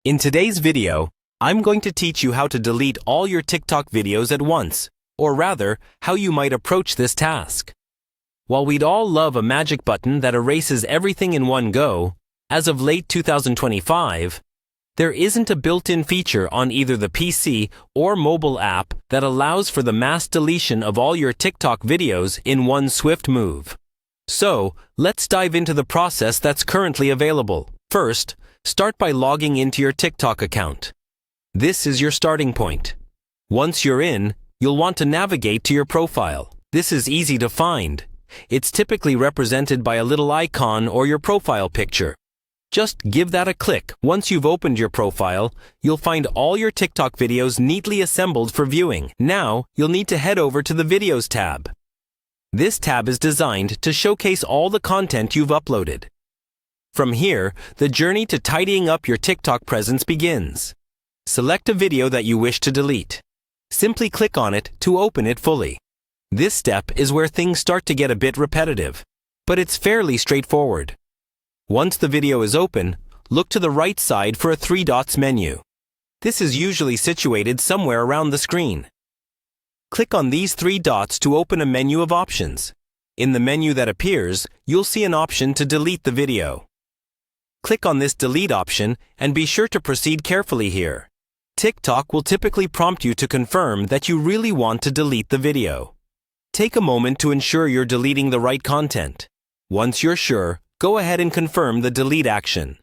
In today's video, I'm going to teach you how to delete all your TikTok videos at once, or rather, how you might approach this task. While we'd all love a magic button that erases everything in one go, as of late 2025, there isn't a built-in feature on either the PC or mobile app that allows for the mass deletion of all your TikTok videos in one swift move. So, let's dive into the process that's currently available. First, start by logging into your TikTok account. This is your starting point. Once you're in, you'll want to navigate to your profile. This is easy to find. It's typically represented by a little icon or your profile picture. Just give that a click. Once you've opened your profile, you'll find all your TikTok videos neatly assembled for viewing. Now, you'll need to head over to the Videos tab. This tab is designed to showcase all the content you've uploaded. From here, the journey to tidying up your TikTok presence begins. Select a video that you wish to delete. Simply click on it to open it fully. This step is where things start to get a bit repetitive, but it's fairly straightforward. Once the video is open, look to the right side for a 3 dots menu. This is usually situated somewhere around the screen. Click on these 3 dots to open a menu of options. In the menu that appears, you'll see an option to delete the video. Click on this delete option and be sure to proceed carefully here. TikTok will typically prompt you to confirm that you really want to delete the video. Take a moment to ensure you're deleting the right content. Once you're sure, go ahead and confirm the delete action.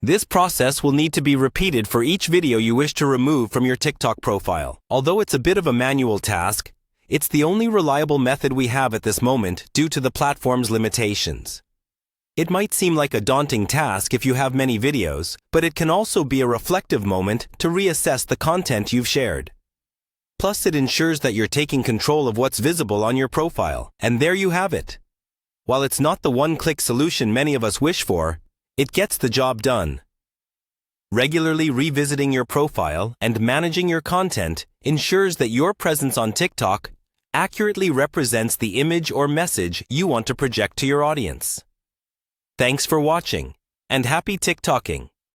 This process will need to be repeated for each video you wish to remove from your TikTok profile. Although it's a bit of a manual task, it's the only reliable method we have at this moment due to the platform's limitations. It might seem like a daunting task if you have many videos, but it can also be a reflective moment to reassess the content you've shared. Plus, it ensures that you're taking control of what's visible on your profile. And there you have it. While it's not the one-click solution many of us wish for, it gets the job done. Regularly revisiting your profile and managing your content ensures that your presence on TikTok accurately represents the image or message you want to project to your audience. Thanks for watching, and happy TikToking!